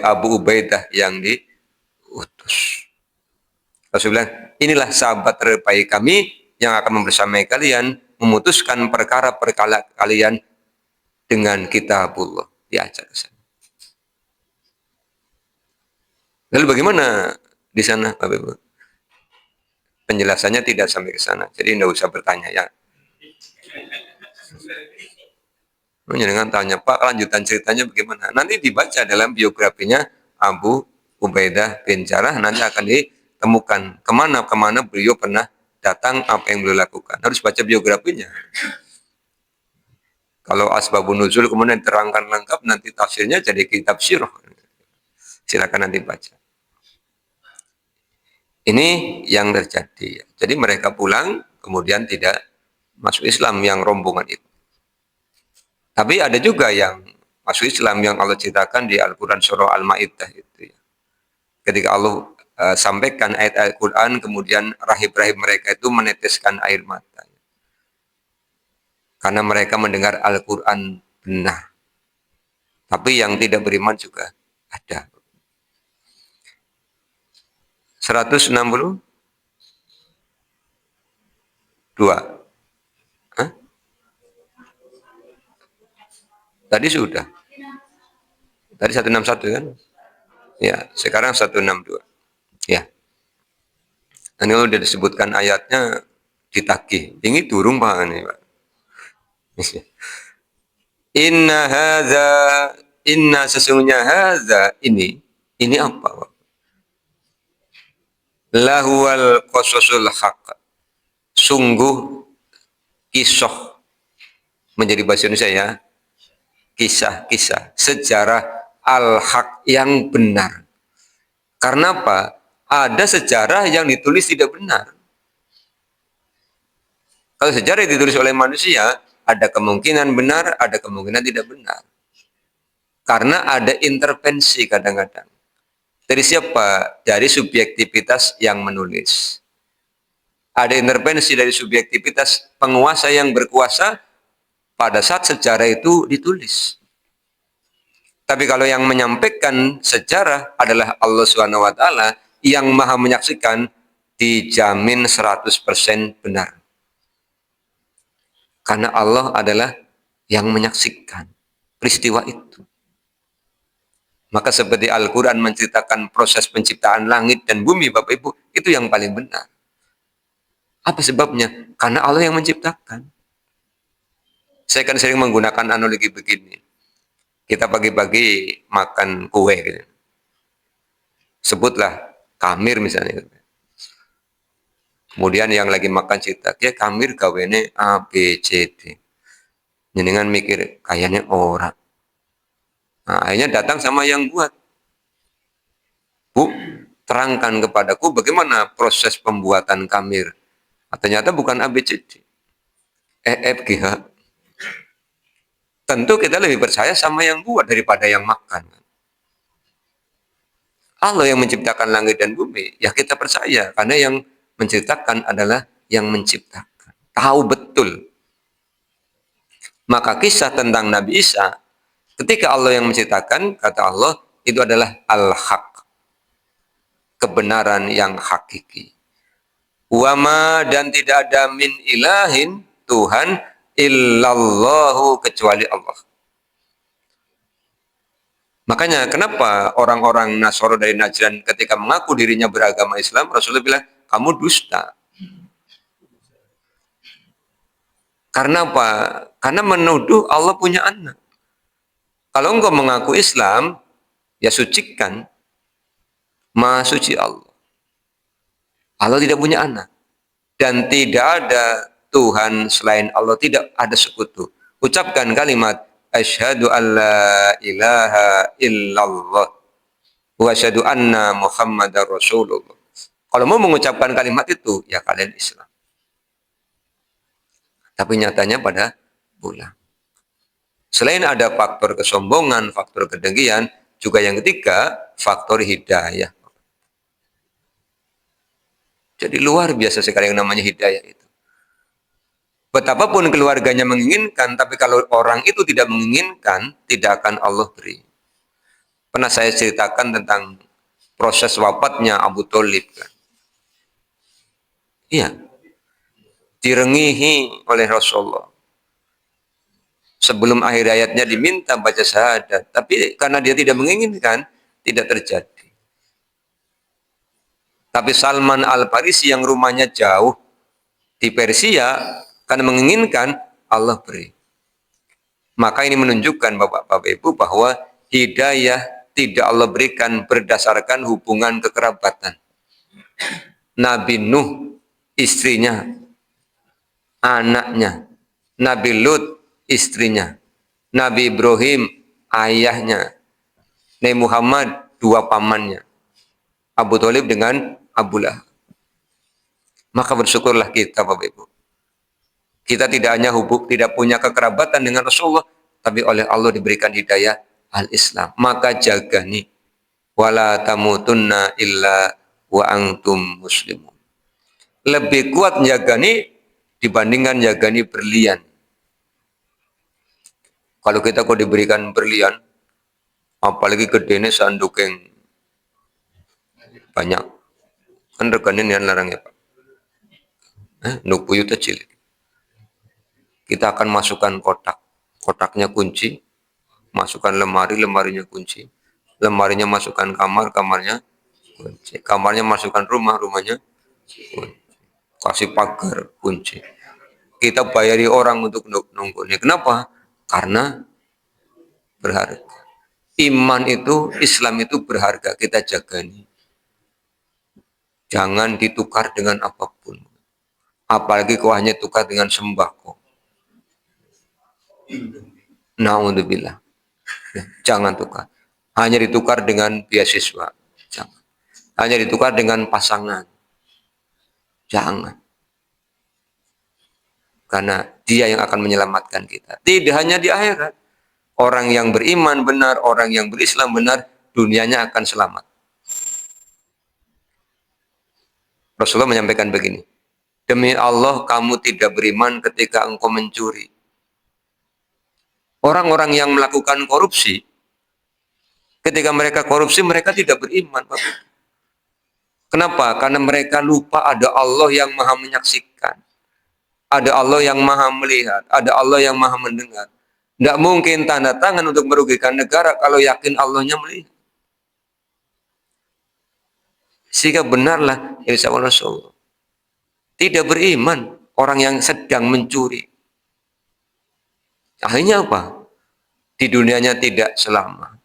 Speaker 2: Abu Ubaidah yang diutus. Rasul bilang, inilah sahabat terbaik kami yang akan membersamai kalian, memutuskan perkara-perkara kalian dengan kitabullah. Diajak ke sana. Lalu bagaimana di sana, Bapak Ibu? Penjelasannya tidak sampai ke sana, jadi tidak usah bertanya ya. Dengan tanya, Pak, lanjutan ceritanya bagaimana? Nanti dibaca dalam biografinya Abu Ubaidah bin Jarrah, nanti akan ditemukan kemana beliau pernah datang, apa yang beliau lakukan. Harus baca biografinya. Kalau asbabun nuzul kemudian diterangkan lengkap, nanti tafsirnya jadi kitab sirah. Silakan nanti baca. Ini yang terjadi. Jadi mereka pulang, kemudian tidak masuk Islam yang rombongan itu. Tapi ada juga yang masuk Islam yang Allah ceritakan di Al-Quran surah Al-Ma'idah itu ya. Ketika Allah sampaikan ayat Al-Quran, kemudian rahib-rahib mereka itu meneteskan air mata. Karena mereka mendengar Al-Quran benar. Tapi yang tidak beriman juga ada. 162. Hah? Tadi sudah. Tadi 161 kan? Ya, sekarang 162. Ya. Ini kalau sudah disebutkan ayatnya ditagih. Ini turun Pak ini, Pak. Inna sesungguhnya hadza ini apa, Pak? Lahuwal qasasul haq. Sungguh kisah menjadi bahasa Indonesia ya, kisah-kisah sejarah al-haq yang benar. Karena apa? Ada sejarah yang ditulis tidak benar. Kalau sejarah yang ditulis oleh manusia, ada kemungkinan benar, ada kemungkinan tidak benar. Karena ada intervensi kadang-kadang. Dari siapa? Dari subjektivitas yang menulis. Ada intervensi dari subjektivitas penguasa yang berkuasa pada saat sejarah itu ditulis. Tapi kalau yang menyampaikan sejarah adalah Allah Subhanahu wa taala yang Maha menyaksikan, dijamin 100% benar. Karena Allah adalah yang menyaksikan peristiwa itu. Maka seperti Al-Quran menceritakan proses penciptaan langit dan bumi, Bapak Ibu, itu yang paling benar. Apa sebabnya? Karena Allah yang menciptakan. Saya kan sering menggunakan analogi begini. Kita pagi-pagi makan kue. Gitu. Sebutlah kamir misalnya. Kemudian yang lagi makan cerita, ya kamir gawene A, B, C, D. Jenengan mikir, kayaknya orang. Nah, akhirnya datang sama yang buat. Bu, terangkan kepadaku bagaimana proses pembuatan kamir. Nah, ternyata bukan A, B, C, D. E, F, G, H. Tentu kita lebih percaya sama yang buat daripada yang makan. Allah yang menciptakan langit dan bumi, ya kita percaya. Karena yang menciptakan adalah yang menciptakan. Tahu betul. Maka kisah tentang Nabi Isa, ketika Allah yang menciptakan, kata Allah, itu adalah al-haq. Kebenaran yang hakiki. Wama, dan tidak ada min ilahin, Tuhan, illallahu, kecuali Allah. Makanya kenapa orang-orang Nasoro dari Najran ketika mengaku dirinya beragama Islam, Rasulullah bilang, kamu dusta. Karena apa? Karena menuduh Allah punya anak. Kalau engkau mengaku Islam, ya sucikan. Maha suci Allah. Allah tidak punya anak. Dan tidak ada Tuhan selain Allah, tidak ada sekutu. Ucapkan kalimat, asyhadu an la ilaha illallah wa asyhadu anna Muhammadar Rasulullah. Kalau mau mengucapkan kalimat itu, ya kalian Islam. Tapi nyatanya pada pulang. Selain ada faktor kesombongan, faktor kedengkian, juga yang ketiga, faktor hidayah. Jadi luar biasa sekali yang namanya hidayah itu. Betapapun keluarganya menginginkan, tapi kalau orang itu tidak menginginkan, tidak akan Allah beri. Pernah saya ceritakan tentang proses wafatnya Abu Thalib. Iya, direngihi oleh Rasulullah. Sebelum akhir hayatnya diminta baca syahadat, tapi karena dia tidak menginginkan, tidak terjadi. Tapi Salman Al-Farisi yang rumahnya jauh di Persia, karena menginginkan, Allah beri. Maka ini menunjukkan Bapak-Bapak Ibu bahwa hidayah tidak Allah berikan berdasarkan hubungan kekerabatan. Nabi Nuh, istrinya, anaknya. Nabi Lut, istrinya. Nabi Ibrahim, ayahnya. Nabi Muhammad, dua pamannya. Abu Thalib dengan Abu Lahab. Maka bersyukurlah kita Bapak Ibu. Kita tidak hanya tidak punya kekerabatan dengan Rasulullah, tapi oleh Allah diberikan hidayah al-Islam. Maka jaga nih. Wala tamutunna illa wa antum muslimun. Lebih kuat jaga nih dibandingkan jaga nih berlian. Kalau kita kok diberikan berlian, apalagi gedene sanduk yang banyak. Kan reganin yang larang ya Pak. Nuk buyut cilik. Kita akan masukkan kotak. Kotaknya kunci. Masukkan lemari, lemarinya kunci. Lemarinya masukkan kamar, kamarnya kunci. Kamarnya masukkan rumah, rumahnya kunci. Kasih pagar, kunci. Kita bayari orang untuk nunggunya. Kenapa? Karena berharga. Iman itu, Islam itu berharga. Kita jaga ini. Jangan ditukar dengan apapun. Apalagi kau hanya tukar dengan sembako. Naudzubillah. Jangan tukar. Hanya ditukar dengan beasiswa. Jangan. Hanya ditukar dengan pasangan. Jangan. Karena dia yang akan menyelamatkan kita. Tidak hanya di akhirat. Orang yang beriman benar, orang yang berislam benar, dunianya akan selamat. Rasulullah menyampaikan begini. Demi Allah kamu tidak beriman ketika engkau mencuri. Orang-orang yang melakukan korupsi, ketika mereka korupsi, mereka tidak beriman. Kenapa? Karena mereka lupa ada Allah yang maha menyaksikan. Ada Allah yang maha melihat. Ada Allah yang maha mendengar. Tidak mungkin tanda tangan untuk merugikan negara kalau yakin Allahnya melihat. Sehingga benarlah insya Allah Rasulullah. Tidak beriman orang yang sedang mencuri. Akhirnya apa? Di dunianya tidak selama.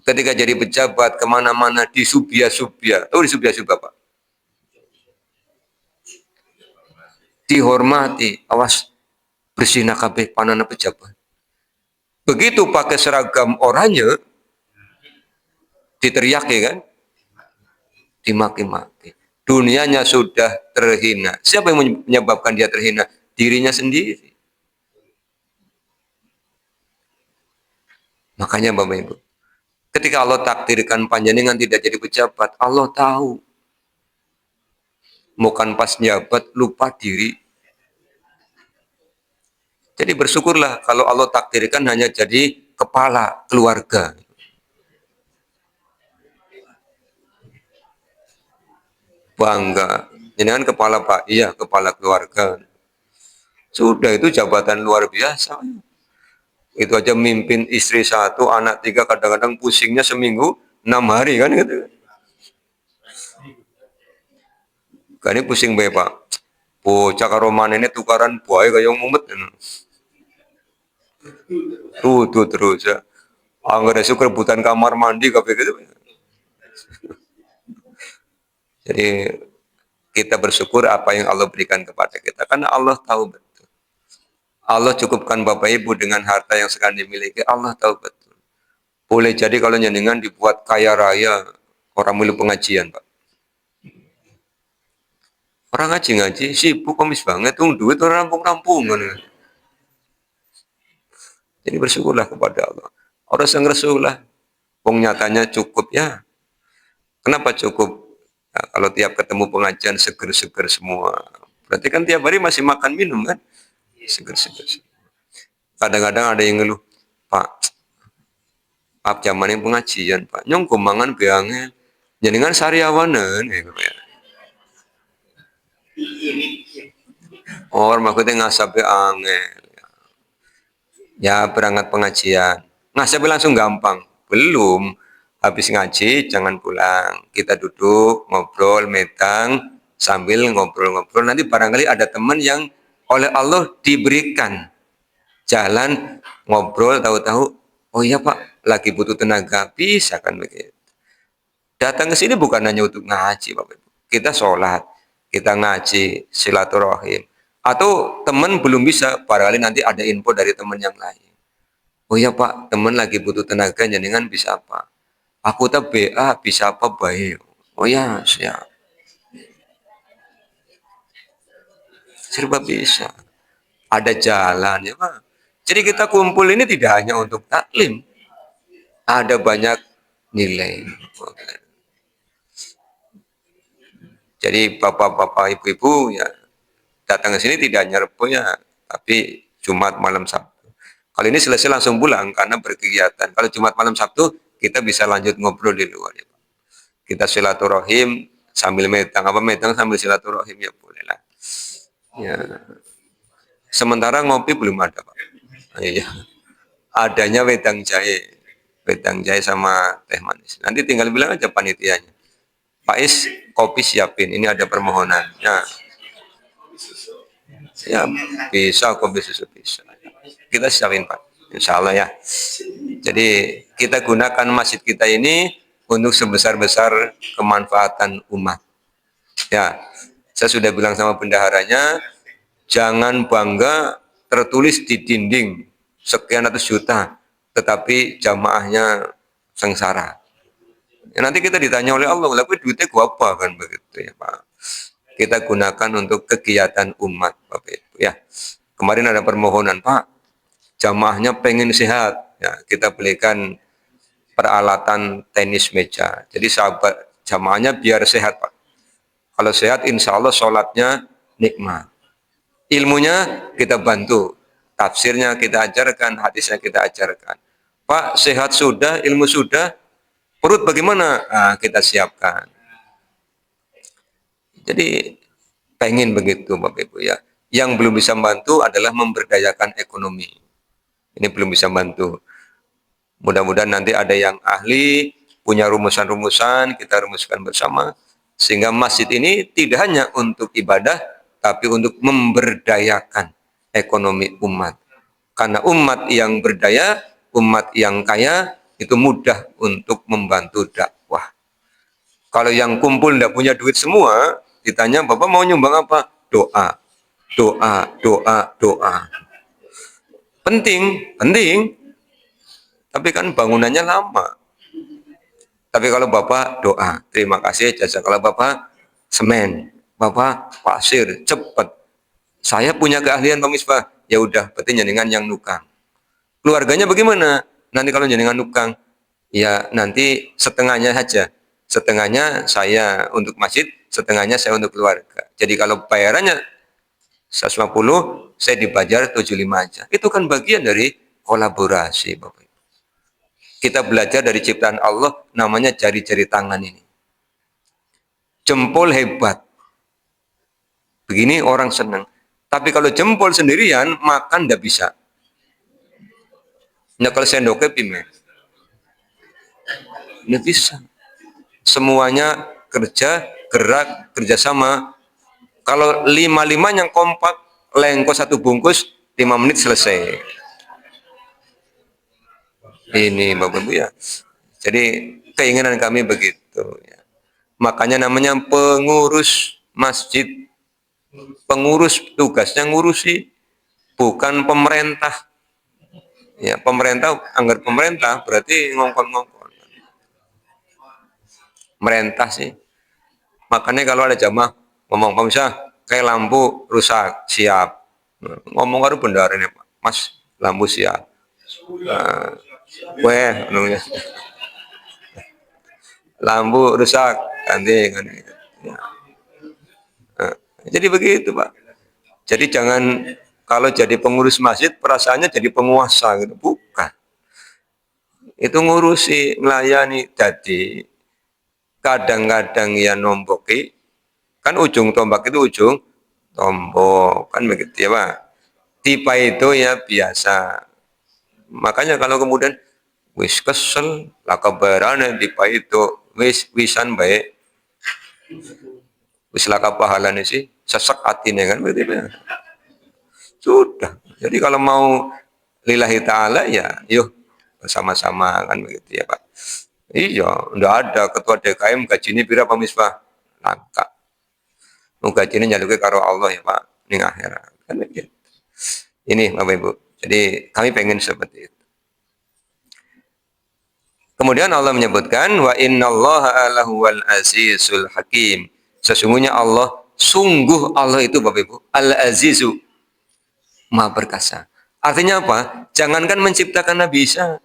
Speaker 2: Ketika jadi pejabat kemana-mana disubia-subia. Tahu disubia-subia Pak? Dihormati. Awas bersihna kabeh panana pejabat. Begitu pakai seragam oranye, diteriaki kan? Dimaki-maki. Dunianya sudah terhina. Siapa yang menyebabkan dia terhina? Dirinya sendiri. Makanya Bapak Ibu, ketika Allah takdirkan panjenengan tidak jadi pejabat, Allah tahu. Bukan pas jabat lupa diri. Jadi bersyukurlah kalau Allah takdirkan hanya jadi kepala keluarga. Bangga. Jangan kepala Pak, iya kepala keluarga. Sudah itu jabatan luar biasa. Itu aja mimpin istri satu, anak tiga, kadang-kadang pusingnya seminggu 6 hari kan gitu. Kan ini pusing bae Pak. Bocah karo manene tukaran buaya kaya mumet. Tuh terus ya. Angger esuk rebutan kamar mandi kabeh gitu. Jadi kita bersyukur apa yang Allah berikan kepada kita karena Allah tahu betul. Allah cukupkan Bapak Ibu dengan harta yang sekarang dimiliki, Allah tahu betul. Boleh jadi kalau jenengan dibuat kaya raya, orang milu pengajian, Pak. Orang ngaji-ngaji, sibuk komis banget, tuh duit orang rampung-rampungan. Jadi bersyukurlah kepada Allah. Orang yang lah, wong nyatanya cukup ya. Kenapa cukup? Nah, kalau tiap ketemu pengajian seger-seger semua. Berarti kan tiap hari masih makan minum kan? Seger-seger. Kadang-kadang ada yang ngeluh, Pak, zaman yang pengajian, Pak. Nyong kumangan beangnya. Jenengan sariawanan. Orang maksudnya ngasabe angel. Ya berangkat pengajian. Ngasabe langsung gampang. Belum. Habis ngaji jangan pulang. Kita duduk, ngobrol, medang, sambil ngobrol-ngobrol. Nanti barangkali ada teman yang oleh Allah diberikan jalan ngobrol, tahu-tahu, oh iya Pak, lagi butuh tenaga, bisa kan begitu. Datang ke sini bukan hanya untuk ngaji, Bapak Ibu. Kita sholat, kita ngaji, silaturahim. Atau teman belum bisa, barangkali nanti ada info dari teman yang lain. Oh iya Pak, teman lagi butuh tenaga, jenengan bisa apa? Aku tak BA, bisa apa baik? Oh ya, siap. Serba bisa. Ada jalan ya Pak. Jadi kita kumpul ini tidak hanya untuk taklim. Ada banyak nilai. Jadi bapak-bapak, ibu-ibu ya datang ke sini tidak hanya Rebo ya, tapi Jumat malam Sabtu. Kalau ini selesai langsung pulang karena berkegiatan. Kalau Jumat malam Sabtu kita bisa lanjut ngobrol di luar ya Pak. Kita silaturahim sambil medang, apa medang sambil silaturahim ya boleh lah. Ya. Sementara ngopi belum ada Pak. Iya. Adanya wedang jahe sama teh manis. Nanti tinggal bilang aja panitianya. Pak Is, kopi siapin. Ini ada permohonan. Ya, bisa kopi susu bisa. Kita siapin Pak. Insya Allah ya. Jadi kita gunakan masjid kita ini untuk sebesar-besar kemanfaatan umat. Ya, saya sudah bilang sama bendaharanya, jangan bangga tertulis di dinding sekian ratus juta, tetapi jamaahnya sengsara. Ya, nanti kita ditanya oleh Allah, "Lalu duitnya gua apa?" kan begitu ya, Pak. Kita gunakan untuk kegiatan umat, Bapak Ibu ya. Kemarin ada permohonan, Pak, jamaahnya pengen sehat. Ya, kita belikan peralatan tenis meja. Jadi sahabat jamaahnya biar sehat, Pak. Kalau sehat, insya Allah sholatnya nikmat. Ilmunya kita bantu. Tafsirnya kita ajarkan, hadisnya kita ajarkan. Pak, sehat sudah, ilmu sudah, perut bagaimana? Nah, kita siapkan. Jadi pengen begitu Bapak Ibu ya. Yang belum bisa membantu adalah memberdayakan ekonomi. Ini belum bisa bantu. Mudah-mudahan nanti ada yang ahli, punya rumusan-rumusan, kita rumuskan bersama. Sehingga masjid ini tidak hanya untuk ibadah, tapi untuk memberdayakan ekonomi umat. Karena umat yang berdaya, umat yang kaya, itu mudah untuk membantu dakwah. Kalau yang kumpul tidak punya duit semua, ditanya, "Bapak mau nyumbang apa?" Doa, doa, doa, doa. Penting, penting. Tapi kan bangunannya lama. Tapi kalau Bapak doa, terima kasih jasa. Kalau Bapak semen, Bapak pasir, cepat. Saya punya keahlian Pak Misbah. Ya udah, berarti jenengan yang nukang. Keluarganya bagaimana? Nanti kalau jenengan nukang, ya nanti setengahnya saja. Setengahnya saya untuk masjid, setengahnya saya untuk keluarga. Jadi kalau bayarannya 150, saya dibayar 75 aja. Itu kan bagian dari kolaborasi, Bapak. Kita belajar dari ciptaan Allah, namanya jari-jari tangan ini. Jempol hebat. Begini orang senang. Tapi kalau jempol sendirian, makan tidak bisa. Nyekel sendoknya pime. Tidak bisa. Semuanya kerja, gerak, kerjasama. Kalau lima-limanya kompak, lengko satu bungkus, 5 menit selesai. Ini Bapak Ibu ya. Jadi keinginan kami begitu. Ya. Makanya namanya pengurus masjid. Pengurus tugasnya ngurusi, bukan pemerintah. Ya, pemerintah, anggar pemerintah berarti ngongkon-ngongkon. Merintah sih. Makanya kalau ada jamaah ngomong, "Pak Misah, kayak lampu rusak, siap." Ngomong baru benar ini, Pak. "Mas, lampu siap." Nah, lampu rusak, ganti. Ya. Nah, jadi begitu Pak. Jadi jangan kalau jadi pengurus masjid perasaannya jadi penguasa gitu, bukan. Itu ngurusi, melayani. Jadi kadang-kadang ya nomboki, kan ujung tombak itu ujung tombok, kan begitu ya Pak. Tipe itu ya biasa. Makanya kalau kemudian wis kesel, lah kabarane tipe itu wisan baik. Wis laka pahalane sih, sesek atine kan begitu ya. Sudah. Jadi kalau mau lillahi ta'ala ya yuk bersama-sama kan begitu ya Pak. Iya, ndak ada ketua DKM gajinya berapa Misbah? Langka. Mau gajinya nyaluke karo Allah ya Pak, ning akhirat. Kan begitu. Ini Bapak Ibu. Jadi kami pengen seperti itu. Kemudian Allah menyebutkan wa innallaha lahuwal azizul hakim. Sesungguhnya Allah, sungguh Allah itu Bapak Ibu, Al-Azizu, Maha perkasa. Artinya apa? Jangankan menciptakan Nabi Isa,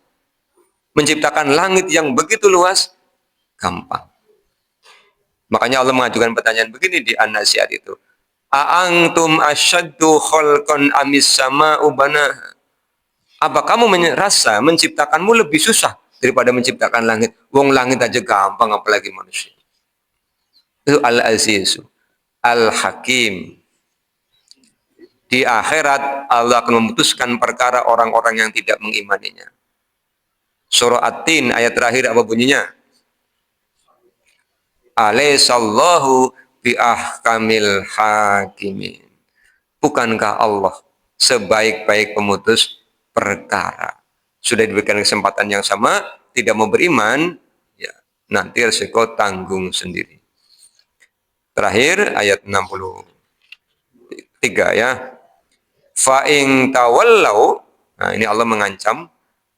Speaker 2: menciptakan langit yang begitu luas, gampang. Makanya Allah mengajukan pertanyaan begini di An-Nazi'at itu. A'antum asyaddu khalqan amis sama'u banaha. Apa kamu merasa menciptakanmu lebih susah daripada menciptakan langit? Wong langit aja gampang, apalagi manusia. Itu Al-Azizu, Al-Hakim. Di akhirat Allah akan memutuskan perkara orang-orang yang tidak mengimaninya. Surah At-Tin ayat terakhir apa bunyinya? Alaihissallahu biahkamil hakimin. Bukankah Allah sebaik-baik pemutus perkara? Sudah diberikan kesempatan yang sama, tidak mau beriman, ya nanti resiko tanggung sendiri. Terakhir ayat 63 ya. Fa in tawallau, nah ini Allah mengancam,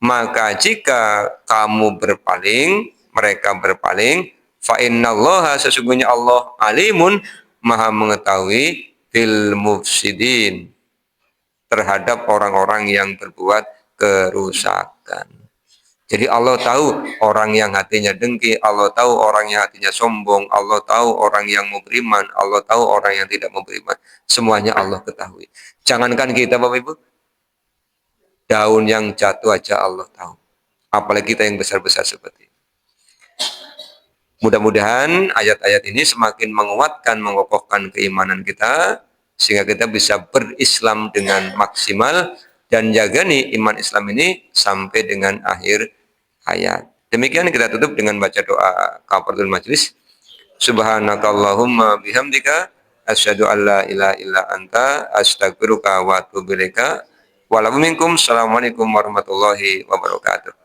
Speaker 2: maka jika kamu berpaling, mereka berpaling, fa innallaha, sesungguhnya Allah alimun, maha mengetahui, bil mufsidin, terhadap orang-orang yang berbuat kerusakan. Jadi Allah tahu orang yang hatinya dengki, Allah tahu orang yang hatinya sombong, Allah tahu orang yang mau beriman, Allah tahu orang yang tidak mau beriman. Semuanya Allah ketahui. Jangankan kita Bapak Ibu, daun yang jatuh aja Allah tahu. Apalagi kita yang besar-besar seperti ini. Mudah-mudahan ayat-ayat ini semakin menguatkan, mengokohkan keimanan kita, sehingga kita bisa berislam dengan maksimal, dan jaga nih iman Islam ini sampai dengan akhir hayat. Demikian kita tutup dengan baca doa kafaratul majlis. Subhanakallahumma bihamdika asyhadu an la ilaha illa anta astaghfiruka wa atubu ilaika. Assalamualaikum warahmatullahi wabarakatuh.